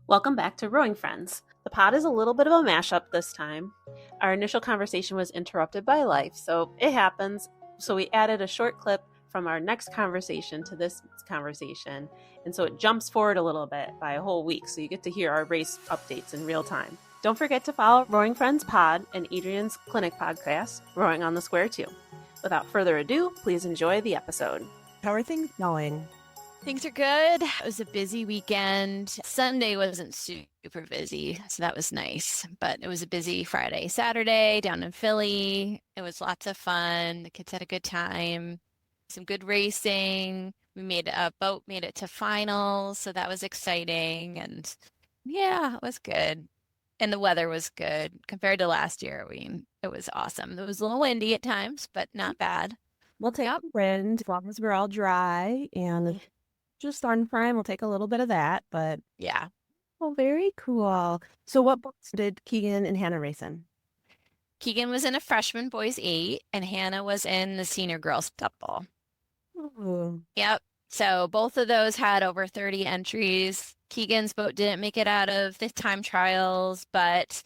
Welcome back to Rowing Friends. The pod is a little bit of a mashup this time. Our initial conversation was interrupted by life, so it happens. So we added a short clip from our next conversation to this conversation, and so it jumps forward a little bit by a whole week, so you get to hear our race updates in real time. Don't forget to follow Rowing Friends Pod and Adrian's clinic podcast, Rowing on the Square too. Without further ado, please enjoy the episode. How are things going? Things are good. It was a busy weekend. Sunday wasn't super busy, so that was nice. But it was a busy Friday, Saturday down in Philly. It was lots of fun. The kids had a good time. Some good racing. A boat made it to finals, so that was exciting. And yeah, it was good. And the weather was good compared to last year. It was awesome. It was a little windy at times, but not bad. We'll take wind as long as we're all dry and just sun prime. We'll take a little bit of that, but Yeah. well, very cool. So what boats did Keegan and Hannah race in? Keegan was in a freshman boys 8, and Hannah was in the senior girls double. Ooh. Yep. So both of those had over 30 entries. Keegan's boat didn't make it out of the time trials, but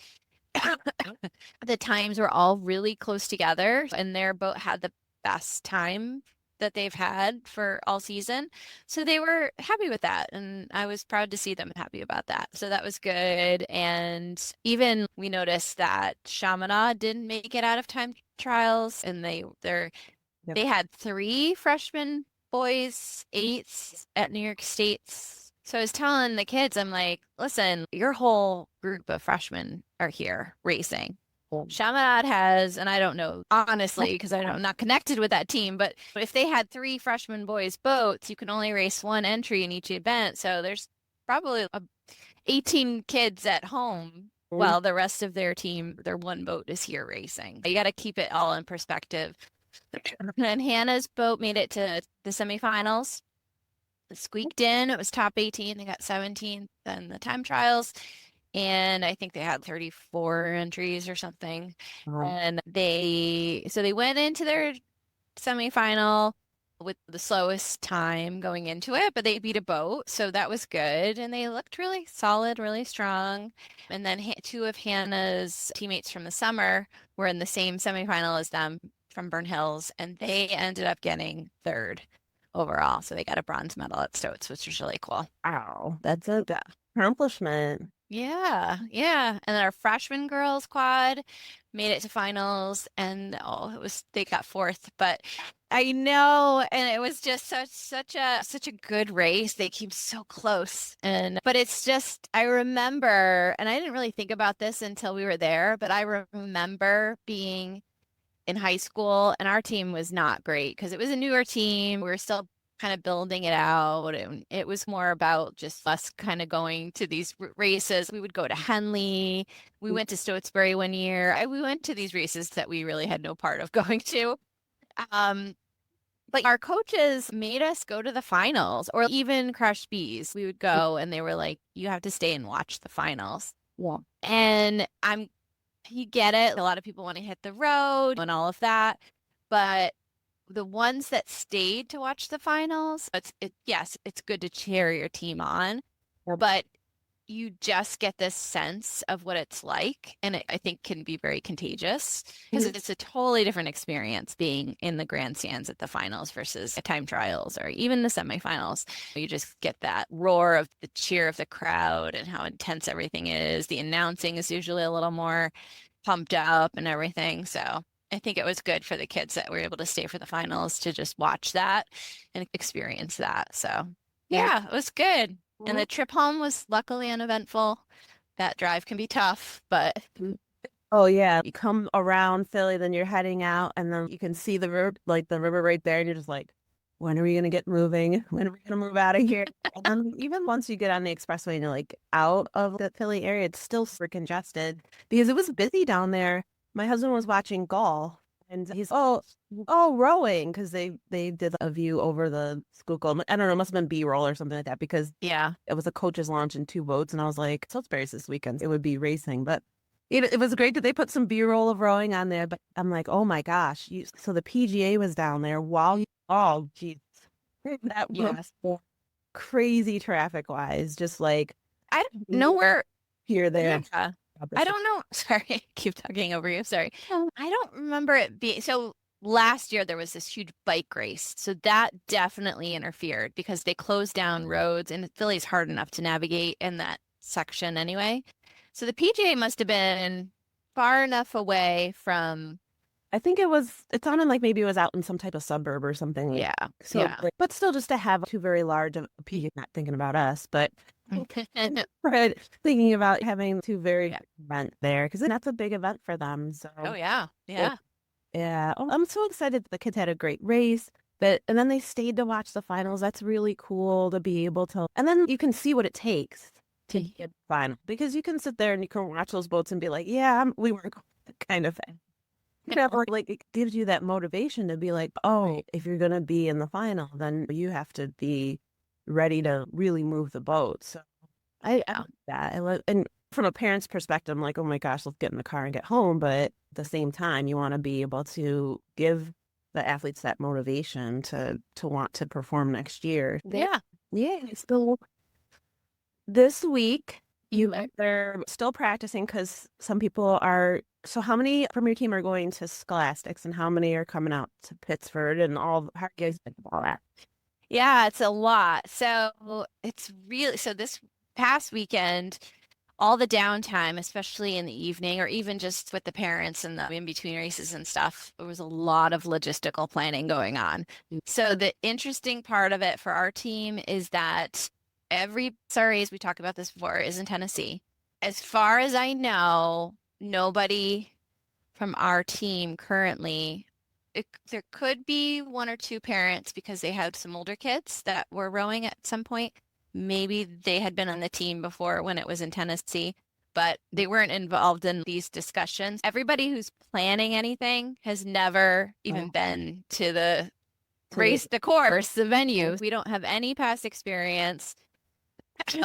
the times were all really close together, and their boat had the best time that they've had for all season. So they were happy with that, and I was proud to see them happy about that. So that was good. And even we noticed that Chaminade didn't make it out of time trials, and they had 3 freshman boys 8s at New York State's. So I was telling the kids, I'm like, listen, your whole group of freshmen are here racing. Chaminade has, and I don't know, honestly, because I'm not connected with that team, but if they had 3 freshman boys boats, you can only race 1 entry in each event. So there's probably 18 kids at home while the rest of their team, their 1 boat is here racing. You got to keep it all in perspective. And Hannah's boat made it to the semifinals. It squeaked in. It was top 18. They got 17th in the time trials. And I think they had 34 entries or something. And they went into their semifinal with the slowest time going into it, but they beat a boat. So that was good. And they looked really solid, really strong. And then 2 of Hannah's teammates from the summer were in the same semifinal as them from Burn Hills, and they ended up getting 3rd overall. So they got a bronze medal at Stotesbury, which was really cool. Wow, that's an accomplishment. Yeah. And then our freshman girls quad made it to finals, and they got 4th, but I know, and it was just such a good race. They came so close, but it's just, I remember, and I didn't really think about this until we were there, but I remember being in high school, and our team was not great because it was a newer team. We were still kind of building it out, and it was more about just us kind of going to these races. We would go to Henley. We went to Stotesbury one year. We went to these races that we really had no part of going to. But our coaches made us go to the finals, or even Crush Bees. We would go, and they were like, you have to stay and watch the finals. Yeah. And you get it. A lot of people want to hit the road and all of that. But the ones that stayed to watch the finals, yes, it's good to cheer your team on, but you just get this sense of what it's like. And I think can be very contagious because it's a totally different experience being in the grandstands at the finals versus time trials or even the semifinals. You just get that roar of the cheer of the crowd and how intense everything is. The announcing is usually a little more pumped up and everything. So I think it was good for the kids that were able to stay for the finals to just watch that and experience that. So yeah, it was good. And the trip home was luckily uneventful. That drive can be tough, but Oh yeah, you come around Philly, then you're heading out, and then you can see the river, the river right there, and you're just like, when are we gonna get moving? When are we gonna move out of here? And even once you get on the expressway and you're like out of the Philly area, it's still super congested because it was busy down there. My husband was watching golf, and he's rowing because they did a view over the Schuylkill. I don't know, it must have been B-roll or something like that because yeah, it was a coach's launch in 2 boats, and I was like, Salisbury's this weekend, it would be racing, but it was great that they put some B-roll of rowing on there. But I'm like, oh my gosh, so the PGA was down there while geez, that was crazy traffic wise, just like I don't know where. Here, there. Yeah. I don't know. Sorry, I keep talking over you. Sorry. I don't remember it being so. Last year there was this huge bike race, so that definitely interfered because they closed down roads, and Philly's hard enough to navigate in that section anyway. So the PGA must have been far enough away from. I think it sounded like maybe it was out in some type of suburb or something. Yeah. So, Yeah. but still just to have two very large, not thinking about us, but right, thinking about having two very big event there, because that's a big event for them. So, Oh, yeah. Yeah. yeah. Oh, I'm so excited that the kids had a great race. And then they stayed to watch the finals. That's really cool to be able to. And then you can see what it takes to get final, because you can sit there and you can watch those boats and be like, yeah, we weren't going kind of thing. Like it gives you that motivation to be like, oh, if you're going to be in the final, then you have to be ready to really move the boat. So I like that. And from a parent's perspective, I'm like, oh my gosh, let's get in the car and get home. But at the same time, you want to be able to give the athletes that motivation to want to perform next year. Yeah. Yeah. Still this week, they're still practicing because some people are. So how many from your team are going to Scholastics, and how many are coming out to Pittsburgh, and all? How do you guys think of all that? Yeah, it's a lot. So it's really, so this past weekend, all the downtime, especially in the evening or even just with the parents and the in between races and stuff, there was a lot of logistical planning going on. So the interesting part of it for our team is that every SRAs, we talked about this before, is in Tennessee. As far as I know, nobody from our team currently. There could be one or two parents because they had some older kids that were rowing at some point. Maybe they had been on the team before when it was in Tennessee, but they weren't involved in these discussions. Everybody who's planning anything has never even been to the race, the course, the venue. We don't have any past experience.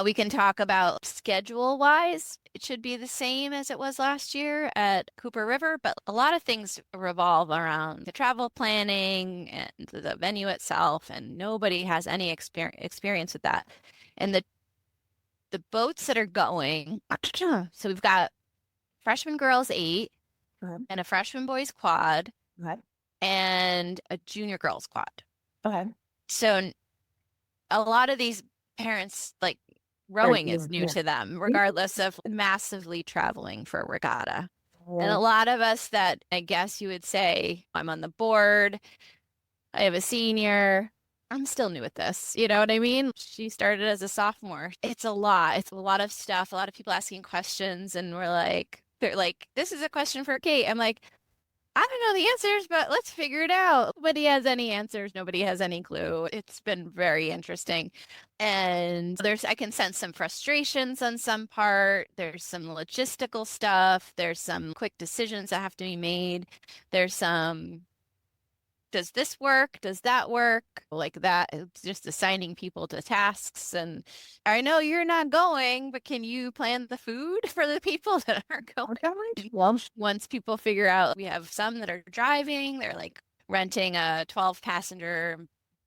We can talk about schedule-wise. It should be the same as it was last year at Cooper River, but a lot of things revolve around the travel planning and the venue itself, and nobody has any experience with that. And the boats that are going, so we've got freshman girls 8 and a freshman boys quad and a junior girls quad. Okay. So a lot of these parents, like, rowing is new to them, regardless of massively traveling for a regatta. And a lot of us that I guess you would say, I'm on the board, I have a senior, I'm still new at this. You know what I mean? She started as a sophomore. It's a lot. It's a lot of stuff, a lot of people asking questions, and they're like, this is a question for Kate. I'm like, I don't know the answers, but let's figure it out. Nobody has any answers. Nobody has any clue. It's been very interesting. And I can sense some frustrations on some part. There's some logistical stuff. There's some quick decisions that have to be made. There's some, does this work? Does that work? Like that, it's just assigning people to tasks. And I know you're not going, but can you plan the food for the people that are going? Once people figure out, we have some that are driving, they're like renting a 12-passenger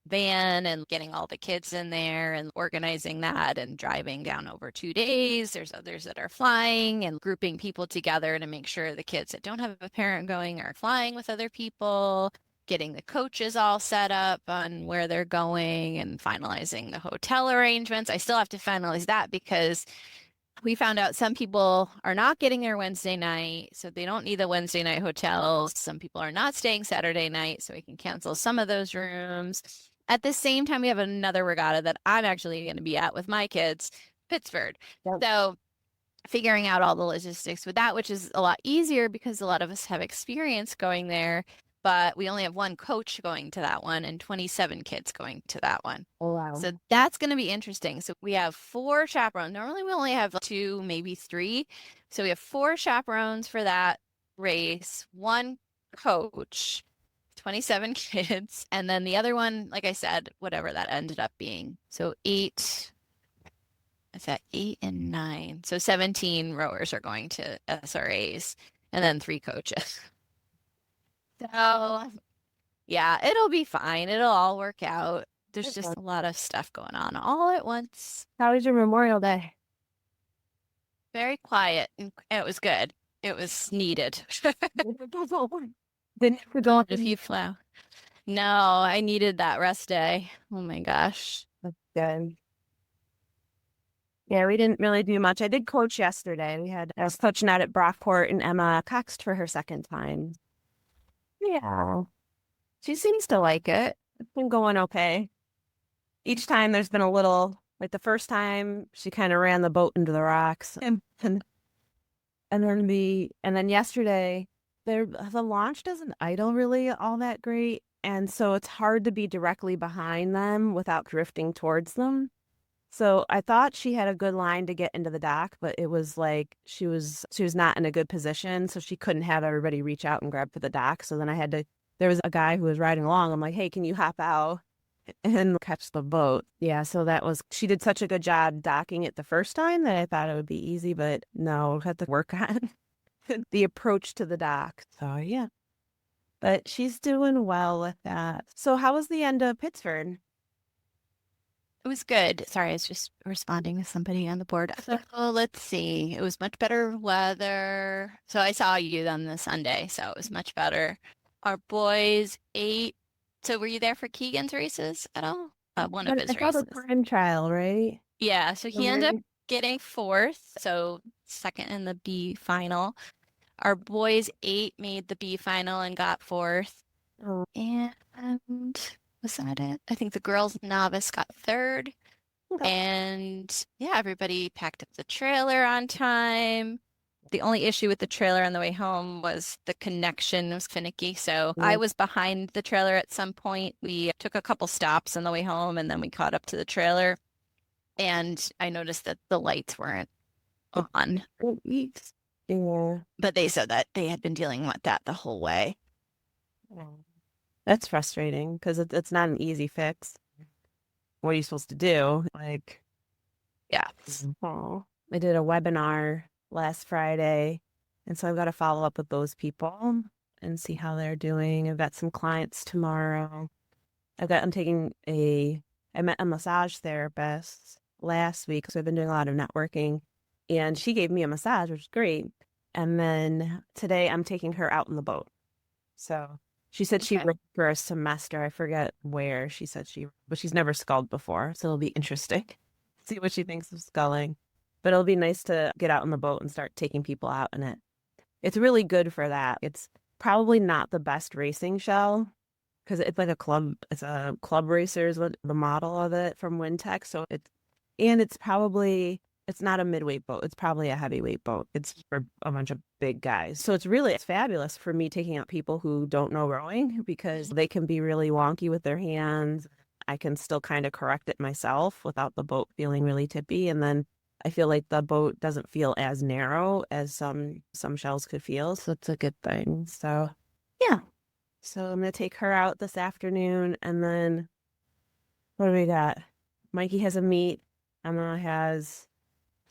van and getting all the kids in there and organizing that and driving down over 2 days. There's others that are flying and grouping people together to make sure the kids that don't have a parent going are flying with other people. Getting the coaches all set up on where they're going and finalizing the hotel arrangements. I still have to finalize that because we found out some people are not getting there Wednesday night, so they don't need the Wednesday night hotels. Some people are not staying Saturday night, so we can cancel some of those rooms. At the same time, we have another regatta that I'm actually going to be at with my kids, Pittsburgh. Yep. So figuring out all the logistics with that, which is a lot easier because a lot of us have experience going there. But we only have one coach going to that one and 27 kids going to that one. Oh, wow. So that's going to be interesting. So we have 4 chaperones. Normally we only have 2, maybe 3. So we have 4 chaperones for that race, 1 coach, 27 kids, and then the other one, like I said, whatever that ended up being. So 8, is that 8 and 9? So 17 rowers are going to SRAs and then 3 coaches. So, yeah, it'll be fine. It'll all work out. There's just a lot of stuff going on all at once. How was your Memorial Day? very quiet. And it was good. It was needed. Didn't have to go If you flow. No, I needed that rest day. Oh my gosh. That's good. Yeah, we didn't really do much. I did coach yesterday. I was coaching out at Brockport, and Emma coxed for her second time. Yeah. She seems to like it. It's been going okay. Each time there's been a little, like the first time she kind of ran the boat into the rocks. And then yesterday the launch doesn't idle really all that great. And so it's hard to be directly behind them without drifting towards them. So I thought she had a good line to get into the dock, but it was like she was not in a good position, so she couldn't have everybody reach out and grab for the dock. So then there was a guy who was riding along. I'm like, hey, can you hop out and catch the boat? Yeah, so she did such a good job docking it the first time that I thought it would be easy, but no, had to work on the approach to the dock. So yeah, but she's doing well with that. So how was the end of Pittsburgh? It was good. Sorry, I was just responding to somebody on the board. So let's see. It was much better weather. So I saw you on the Sunday, so it was much better. Our boys ate. So were you there for Keegan's races at all? One of his I saw races. the time trial, right? Yeah, so he ended up getting fourth, so second in the B final. Our boys made the B final and got fourth. Oh. And was that it? I think the girls novice got third. Okay. And yeah, everybody packed up the trailer on time. The only issue with the trailer on the way home was the connection was finicky. So I was behind the trailer at some point. We took a couple stops on the way home and then we caught up to the trailer. And I noticed that the lights weren't on. Yeah. But they said that they had been dealing with that the whole way. That's frustrating because it's not an easy fix. What are you supposed to do? Like, yeah. Oh, I did a webinar last Friday, and so I've got to follow up with those people and see how they're doing. I've got some clients tomorrow. I met a massage therapist last week, so I've been doing a lot of networking, and she gave me a massage, which is great. And then today I'm taking her out in the boat. So she said she worked for a semester. I forget where she said but she's never sculled before. So it'll be interesting. See what she thinks of sculling. But it'll be nice to get out in the boat and start taking people out in it. It's really good for that. It's probably not the best racing shell because it's like it's a club racer is the model of it from Wintech. So it's not a midweight boat. It's probably a heavyweight boat. It's for a bunch of big guys. So it's fabulous for me taking out people who don't know rowing because they can be really wonky with their hands. I can still kind of correct it myself without the boat feeling really tippy. And then I feel like the boat doesn't feel as narrow as some shells could feel. So it's a good thing. So yeah. So I'm going to take her out this afternoon. And then what do we got? Mikey has a meet. Emma has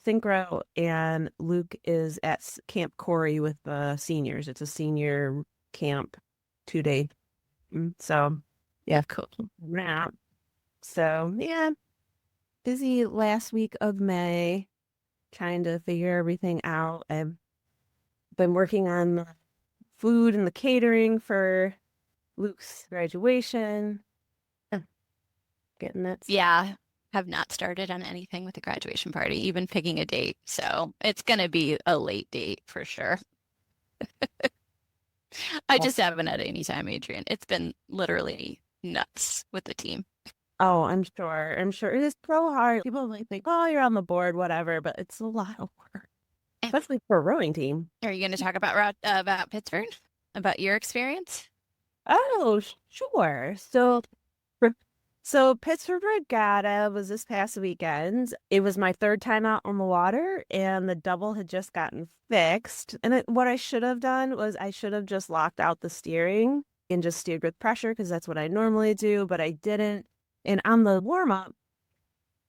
synchro, and Luke is at Camp Corey with the seniors. It's a senior camp 2-day. So yeah, cool. Yeah. So yeah, busy last week of May, trying to figure everything out. I've been working on the food and the catering for Luke's graduation. Getting that. Yeah. Have not started on anything with the graduation party, even picking a date. So it's going to be a late date for sure. I just haven't had any time, Adrian. It's been literally nuts with the team. Oh, I'm sure. It is so hard. People might think, oh, you're on the board, whatever, but it's a lot of work, especially for a rowing team. Are you going to talk about Pittsburgh? About your experience? Oh, sure. So Pittsburgh Regatta was this past weekend. It was my third time out on the water, and the double had just gotten fixed. And what I should have done was I should have just locked out the steering and just steered with pressure because that's what I normally do, but I didn't. And on the warm-up,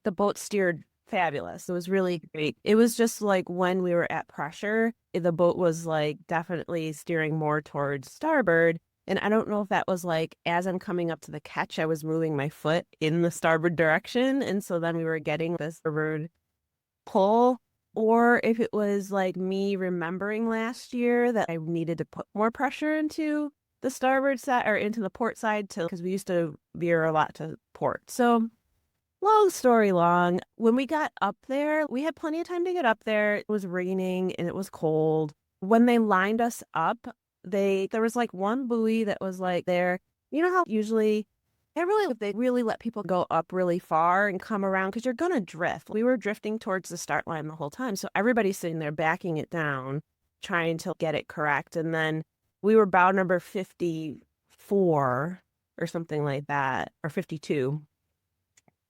the boat steered fabulous. It was really great. It was just like when we were at pressure, the boat was like definitely steering more towards starboard. And I don't know if that was like, as I'm coming up to the catch, I was moving my foot in the starboard direction. And so then we were getting this starboard pull. or if it was like me remembering last year that I needed to put more pressure into the starboard side or into the port side because we used to veer a lot to port. So long story long, when we got up there, we had plenty of time to get up there. It was raining and it was cold. When they lined us up, there was like one buoy that was like there. You know how usually they really let people go up really far and come around because you're gonna drift. We were drifting towards the start line the whole time. So everybody's sitting there backing it down, trying to get it correct. And then we were bow number 54 or something like that, or 52.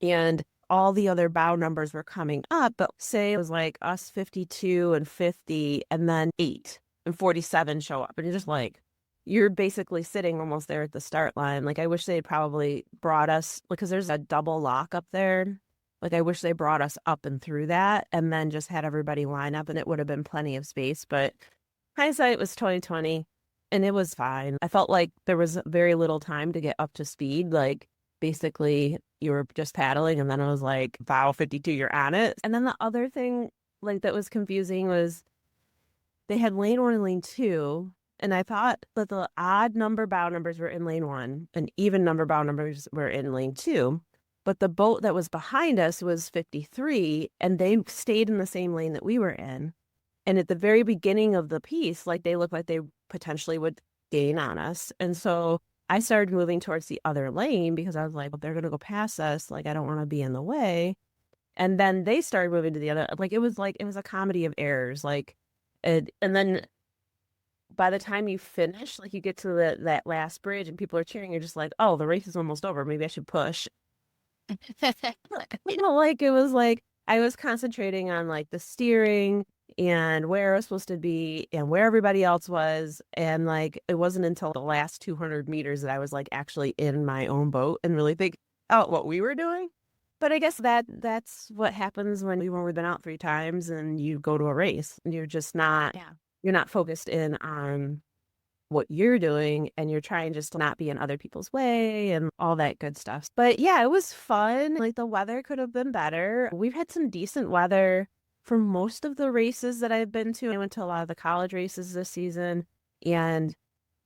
And all the other bow numbers were coming up, but say it was like us 52 and 50, and then 8 and 47 show up. And you're just like, you're basically sitting almost there at the start line. Like, I wish they had probably brought us, because there's a double lock up there. Like, I wish they brought us up and through that and then just had everybody line up, and it would have been plenty of space. But hindsight was 2020, and it was fine. I felt like there was very little time to get up to speed. Like, basically, you were just paddling, and then it was like, bow 52, you're on it. And then the other thing, like, that was confusing was they had lane 1 and lane 2. And I thought that the odd number bow numbers were in lane 1 and even number bow numbers were in lane 2. But the boat that was behind us was 53, and they stayed in the same lane that we were in. And at the very beginning of the piece, like, they looked like they potentially would gain on us. And so I started moving towards the other lane because I was like, well, they're going to go past us. Like, I don't want to be in the way. And then they started moving to the other. Like, it was a comedy of errors. Like, and then by the time you finish, like, you get to that last bridge and people are cheering, you're just like, oh, the race is almost over. Maybe I should push. Like, it was like I was concentrating on like the steering and where I was supposed to be and where everybody else was. And like, it wasn't until the last 200 meters that I was like actually in my own boat and really think out what we were doing. But I guess that's what happens when we've been out 3 times and you go to a race and you're just not. Yeah. You're not focused in on what you're doing, and you're trying just to not be in other people's way and all that good stuff. But yeah, it was fun. Like, the weather could have been better. We've had some decent weather for most of the races that I've been to. I went to a lot of the college races this season, and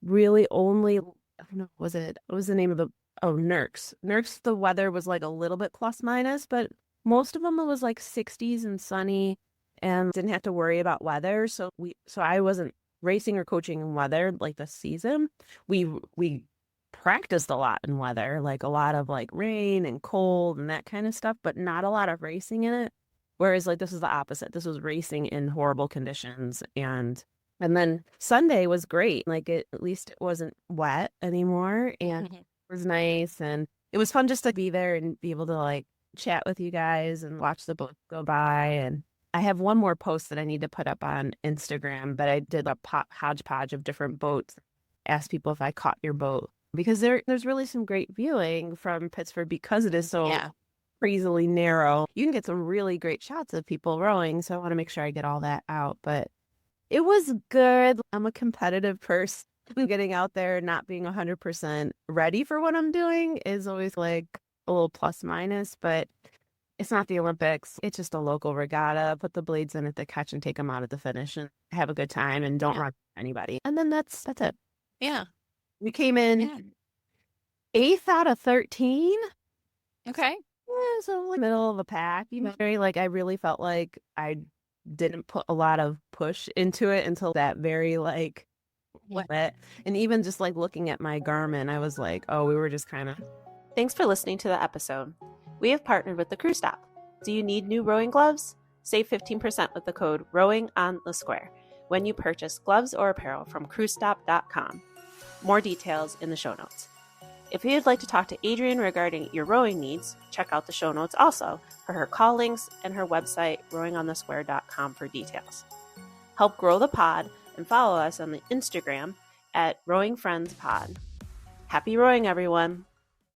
really only, I don't know, what was the name of NERCS. NERCS, the weather was like a little bit plus minus, but most of them it was like 60s and sunny, and didn't have to worry about weather. So I wasn't racing or coaching in weather like this season. We practiced a lot in weather, like a lot of like rain and cold and that kind of stuff, but not a lot of racing in it. Whereas like this is the opposite. This was racing in horrible conditions. And then Sunday was great. Like, at least it wasn't wet anymore, and it was nice, and it was fun just to be there and be able to like chat with you guys and watch the boat go by. And I have one more post that I need to put up on Instagram, but I did a hodgepodge of different boats. Asked people if I caught your boat, because there's really some great viewing from Pittsburgh because it is so crazily narrow. You can get some really great shots of people rowing, so I want to make sure I get all that out. But it was good. I'm a competitive person. Getting out there, not being 100% ready for what I'm doing is always like a little plus minus, but it's not the Olympics. It's just a local regatta. Put the blades in at the catch and take them out at the finish and have a good time and don't run anybody. And then that's it. Yeah. We came in 8th out of 13. Okay. Yeah, so like middle of the pack. Very like, I really felt like I didn't put a lot of push into it until that very like wet. And even just like looking at my Garmin, I was like, oh, we were just kind of. Thanks for listening to the episode. We have partnered with the Crew Stop. Do you need new rowing gloves? Save 15% with the code ROWINGONTHESQUARE when you purchase gloves or apparel from crewstop.com. More details in the show notes. If you'd like to talk to Adrien regarding your rowing needs, check out the show notes also for her call links and her website, rowingonthesquare.com, for details. Help grow the pod and follow us on the Instagram at rowingfriendspod. Happy rowing, everyone!